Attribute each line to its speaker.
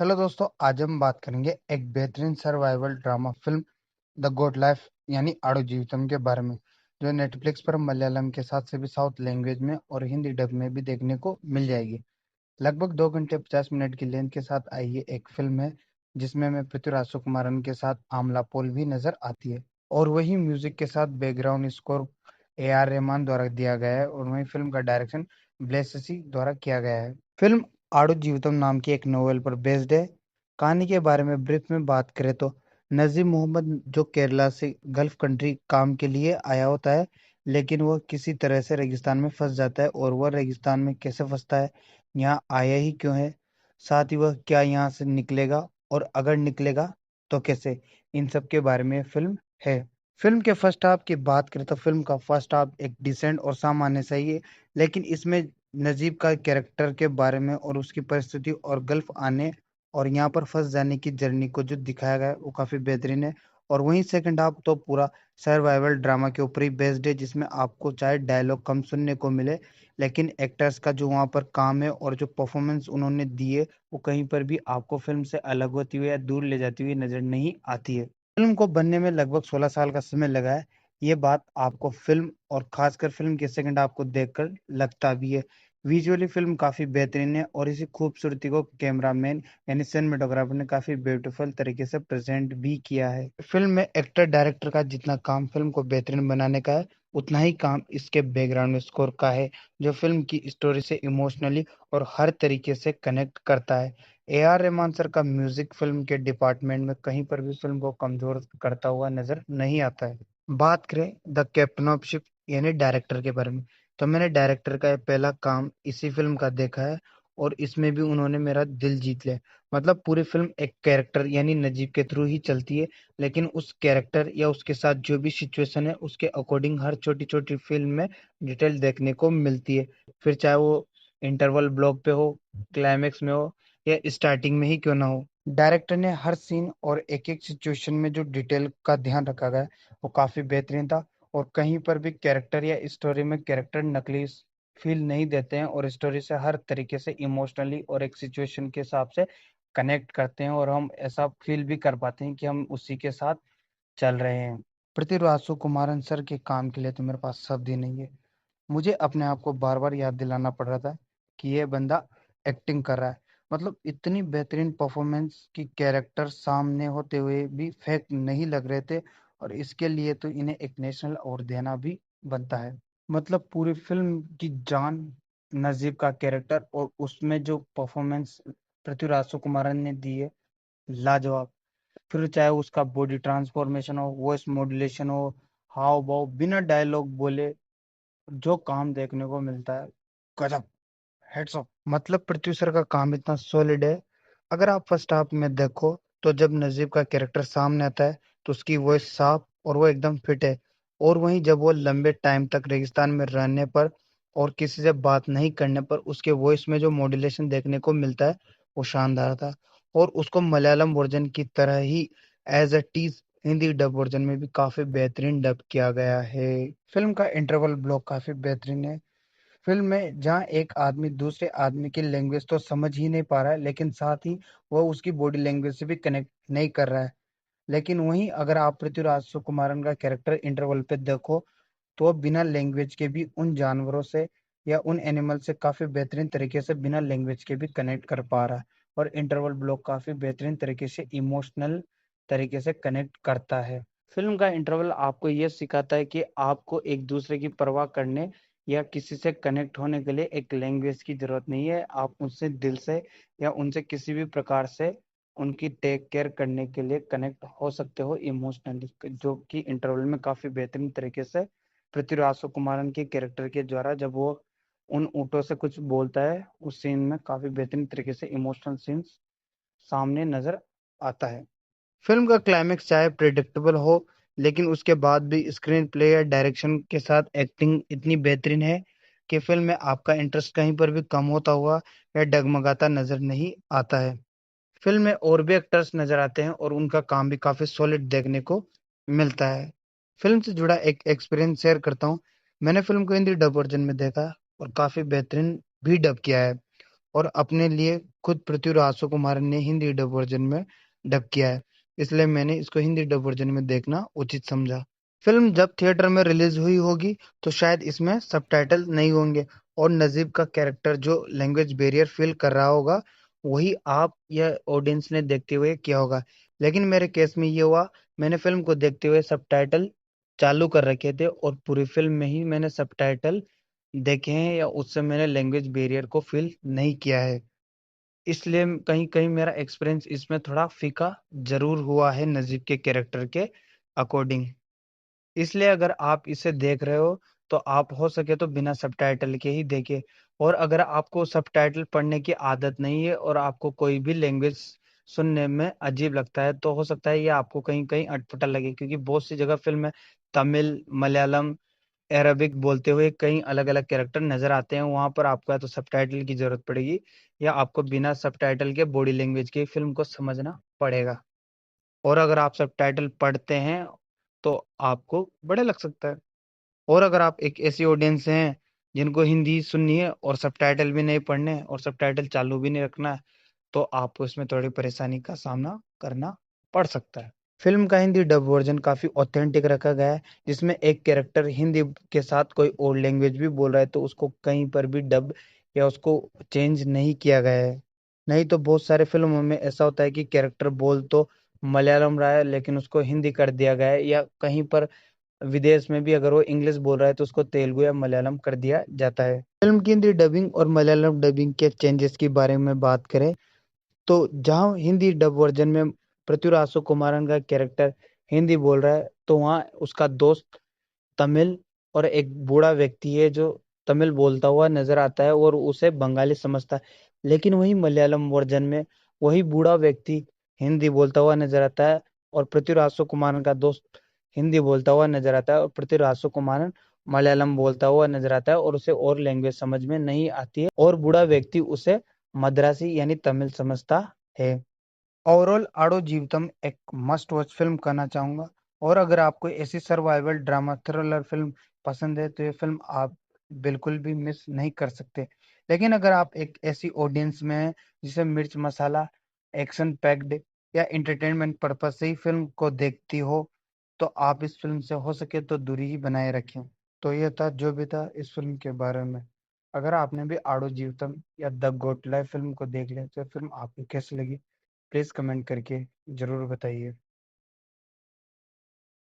Speaker 1: Hello दोस्तों, आज हम बात करेंगे एक बेहतरीन survival drama film the good life यानी आड़ू जीवितम के बारे में, जो नेटफ्लिक्स पर मलयालम के साथ सभी साउथ लैंग्वेज में और हिंदी डब में भी देखने को मिल जाएगी। लगभग 2 घंटे 50 मिनट की लेंथ के साथ आई ये एक फिल्म है जिसमें हमें पृथ्वीराज सुकुमारन के साथ आमला पोल भी नजर आती है, और वही म्यूजिक के साथ background score A R Rahman द्वारा दिया गया है, और वही फिल्म का डायरेक्शन ब्लेसी द्वारा किया गया है। फिल्म आड़ू जीवितम नाम की एक नोवेल पर बेस्ड है। कहानी के बारे में ब्रीफ में बात करें तो नजीब मोहम्मद जो केरला से गल्फ कंट्री काम के लिए आया होता है, लेकिन वह किसी तरह से रेगिस्तान में फंस जाता है। और वह रेगिस्तान में कैसे फंसता है, यहाँ आया ही क्यों है, साथ ही वह क्या यहाँ से निकलेगा, और अगर निकलेगा तो कैसे, इन सब के बारे में फिल्म है। फिल्म के फर्स्ट हाफ की बात करें तो फिल्म का फर्स्ट हाफ एक डिसेंट और सामान्य सही है, लेकिन इसमें नजीब का कैरेक्टर के बारे में और उसकी परिस्थिति और गल्फ आने और यहाँ पर फंस जाने की जर्नी को जो दिखाया गया है वो काफी बेहतरीन है। और वहीं सेकंड हाफ तो पूरा सर्वाइवल ड्रामा के ऊपर ही बेस्ड है, जिसमें आपको चाहे डायलॉग कम सुनने को मिले, लेकिन एक्टर्स का जो वहाँ पर काम है और जो परफॉर्मेंस उन्होंने दिए वो कहीं पर भी आपको फिल्म से अलग होती हुई या दूर ले जाती हुई नजर नहीं आती है। फिल्म को बनने में लगभग 16 साल का समय लगा है। ये बात आपको फिल्म और खासकर फिल्म के सेकंड हाफ को देखकर लगता भी है। विजुअली फिल्म काफी बेहतरीन है और इसी खूबसूरती को कैमरामैन यानी सिनेमेटोग्राफर ने काफी ब्यूटीफुल तरीके से प्रेजेंट भी किया है। फिल्म में एक्टर डायरेक्टर का जितना काम फिल्म को बेहतरीन बनाने का है, उतना ही काम इसके बैकग्राउंड स्कोर का है, जो फिल्म की स्टोरी से इमोशनली और हर तरीके से कनेक्ट करता है। A R रहमान सर का म्यूजिक फिल्म के डिपार्टमेंट में कहीं पर भी फिल्म को कमजोर करता हुआ नजर नहीं आता है। बात करें द कैप्टन ऑफ शिप यानी डायरेक्टर के बारे में, तो मैंने डायरेक्टर का ये पहला काम इसी फिल्म का देखा है, और इसमें भी उन्होंने मेरा दिल जीत लिया। मतलब पूरी फिल्म एक कैरेक्टर यानी नजीब के थ्रू ही चलती है, लेकिन उस कैरेक्टर या उसके साथ जो भी सिचुएशन है उसके अकॉर्डिंग हर छोटी छोटी फिल्म में डिटेल देखने को मिलती है। फिर चाहे वो इंटरवल ब्लॉक पे हो, क्लाइमेक्स में हो, या स्टार्टिंग में ही क्यों ना हो, डायरेक्टर ने हर सीन और एक एक सिचुएशन में जो डिटेल का ध्यान रखा गया है वो काफी बेहतरीन था। और कहीं पर भी कैरेक्टर या स्टोरी में कैरेक्टर नकली फील नहीं देते हैं, और स्टोरी से हर तरीके से इमोशनली और एक सिचुएशन के हिसाब से कनेक्ट करते हैं, और हम ऐसा फील भी कर पाते हैं कि हम उसी के साथ चल रहे हैं। पृथ्वीराज सुकुमारन सर के काम के लिए तो मेरे पास शब्द ही नहीं है। मुझे अपने आप को बार बार याद दिलाना पड़ रहा था कि ये बंदा एक्टिंग कर रहा है। मतलब इतनी बेहतरीन परफॉर्मेंस की कैरेक्टर सामने होते हुए भी फेक नहीं लग रहे थे, और इसके लिए तो इन्हें एक नेशनल अवार्ड देना भी बनता है। मतलब पूरी फिल्म की जान नजीब का कैरेक्टर और उसमें जो परफॉर्मेंस पृथ्वीराज सुकुमारन ने दी है, लाजवाब। फिर चाहे उसका बॉडी ट्रांसफॉर्मेशन हो, वॉइस मॉड्यूलेशन हो, हाव भाव बिना डायलॉग बोले जो काम देखने को मिलता है, गजब, हेड्स अप। मतलब पृथ्वी सर का काम इतना सॉलिड है। अगर आप फर्स्ट हाफ में देखो तो जब नजीब का कैरेक्टर सामने आता है तो उसकी वॉइस साफ और वो एकदम फिट है, और वहीं जब वो लंबे टाइम तक रेगिस्तान में रहने पर और किसी से बात नहीं करने पर उसके वॉइस में जो मॉड्यूलेशन देखने को मिलता है वो शानदार था। और उसको मलयालम वर्जन की तरह ही एज अ टीज हिंदी डब वर्जन में भी काफी बेहतरीन डब किया गया है। फिल्म का इंटरवल ब्लॉक काफी बेहतरीन है। फिल्म में जहाँ एक आदमी दूसरे आदमी की लैंग्वेज तो समझ ही नहीं पा रहा है, लेकिन साथ ही वह उसकी बॉडी लैंग्वेज से भी कनेक्ट नहीं कर रहा है। लेकिन वहीं अगर आप पृथ्वीराज सुकुमारन का कैरेक्टर इंटरवल पे देखो तो वह बिना लैंग्वेज के भी उन जानवरों से या उन एनिमल से काफी बेहतरीन तरीके से बिना लैंग्वेज के भी कनेक्ट कर पा रहा है। और इंटरवल ब्लॉक काफी बेहतरीन तरीके से इमोशनल तरीके से कनेक्ट करता है। फिल्म का इंटरवल आपको यह सिखाता है कि आपको एक दूसरे की परवाह करने या किसी से कनेक्ट होने के लिए एक लैंग्वेज की जरूरत नहीं है। आप उनसे दिल से या उनसे किसी भी प्रकार से उनकी टेक केयर करने के लिए कनेक्ट हो सकते हो इमोशनली, जो कि इंटरवल में काफी बेहतरीन तरीके से पृथ्वीराज सुकुमारन के कैरेक्टर के द्वारा जब वो उन ऊँटों से कुछ बोलता है उस सीन में काफी बेहतरीन तरीके से इमोशनल सीन्स सामने नजर आता है। फिल्म का क्लाइमेक्स चाहे प्रिडिक्टेबल हो, लेकिन उसके बाद भी स्क्रीन प्ले या डायरेक्शन के साथ एक्टिंग इतनी बेहतरीन है कि फिल्म में आपका इंटरेस्ट कहीं पर भी कम होता हुआ या डगमगाता नजर नहीं आता है। फिल्म में और भी एक्टर्स नजर आते हैं और उनका काम भी काफी सॉलिड देखने को मिलता है। फिल्म से जुड़ा एक एक्सपीरियंस शेयर करता हूँ। मैंने फिल्म को हिंदी डब वर्जन में देखा और काफी बेहतरीन भी डब किया है। और अपने लिए खुद पृथ्वीराज कुमार ने हिंदी डब वर्जन में डब किया है, इसलिए मैंने इसको हिंदी डब वर्जन में देखना उचित समझा। फिल्म जब थिएटर में रिलीज हुई होगी तो शायद इसमें सबटाइटल नहीं होंगे, और नजीब का कैरेक्टर जो लैंग्वेज बैरियर फील कर रहा होगा वही आप या ऑडियंस ने देखते हुए किया होगा। लेकिन मेरे केस में ये हुआ, मैंने फिल्म को देखते हुए सबटाइटल चालू कर रखे थे और पूरी फिल्म में ही मैंने सबटाइटल देखे हैं, या उससे मैंने लैंग्वेज बैरियर को फील नहीं किया है। इसलिए कहीं कहीं मेरा एक्सपीरियंस इसमें थोड़ा फीका जरूर हुआ है नजीब के कैरेक्टर के अकॉर्डिंग। इसलिए अगर आप इसे देख रहे हो तो आप हो सके तो बिना सबटाइटल के ही देखें। और अगर आपको सबटाइटल पढ़ने की आदत नहीं है और आपको कोई भी लैंग्वेज सुनने में अजीब लगता है तो हो सकता है ये आपको कहीं कहीं अटपटा लगे, क्योंकि बहुत सी जगह फिल्म में तमिल, मलयालम, अरबिक बोलते हुए कई अलग अलग कैरेक्टर नजर आते हैं। वहां पर आपको या तो सबटाइटल की जरूरत पड़ेगी या आपको बिना सबटाइटल के बॉडी लैंग्वेज की फिल्म को समझना पड़ेगा। और अगर आप सबटाइटल पढ़ते हैं तो आपको बड़े लग सकता है। और अगर आप एक ऐसी ऑडियंस हैं जिनको हिंदी सुननी है और सबटाइटल भी नहीं पढ़ने और सबटाइटल चालू भी नहीं रखना है, तो आपको इसमें थोड़ी परेशानी का सामना करना पड़ सकता है। फिल्म का हिंदी डब वर्जन काफी ऑथेंटिक रखा गया है, जिसमें एक कैरेक्टर हिंदी के साथ कोई और लैंग्वेज भी बोल रहा है तो उसको कहीं पर भी डब या उसको चेंज नहीं किया गया है। नहीं तो बहुत सारे फिल्मों में ऐसा होता है कि कैरेक्टर बोल तो मलयालम रहा है लेकिन उसको हिंदी कर दिया गया है, या कहीं पर विदेश में भी अगर वो इंग्लिश बोल रहा है तो उसको तेलुगु या मलयालम कर दिया जाता है। फिल्म की हिंदी डबिंग और मलयालम डबिंग के चेंजेस के बारे में बात करें तो जहाँ हिंदी डब वर्जन में पृथ्वीराज कुमारन का कैरेक्टर हिंदी बोल रहा है तो वहाँ उसका दोस्त तमिल और एक बूढ़ा व्यक्ति है जो तमिल बोलता हुआ नजर आता है और उसे बंगाली समझता है। लेकिन वही मलयालम वर्जन में वही बूढ़ा व्यक्ति हिंदी बोलता हुआ नजर आता है और पृथ्वीराज कुमारन का दोस्त हिंदी बोलता हुआ नजर आता है, और पृथ्वीराज कुमारन मलयालम बोलता हुआ नजर आता है और उसे और लैंग्वेज समझ में नहीं आती है, और बूढ़ा व्यक्ति उसे मद्रासी यानी तमिल समझता है। ओवरऑल आड़ो जीवितम एक मस्ट वॉच फिल्म कहना चाहूंगा। और अगर आपको ऐसी सर्वाइवल ड्रामा थ्रिलर फिल्म पसंद है तो ये फिल्म आप बिल्कुल भी मिस नहीं कर सकते। लेकिन अगर आप एक ऐसी ऑडियंस में हैं जिसे मिर्च मसाला, एक्शन पैक्ड या इंटरटेनमेंट पर्पज से ही फिल्म को देखती हो तो आप इस फिल्म से हो सके तो दूरी ही बनाए रखें। तो ये था जो भी था इस फिल्म के बारे में। अगर आपने भी आड़ो जीवितम या द गोट लाइफ फिल्म को देख लिया तो ये फिल्म आपको कैसी लगी प्लीज कमेंट करके जरूर बताइए।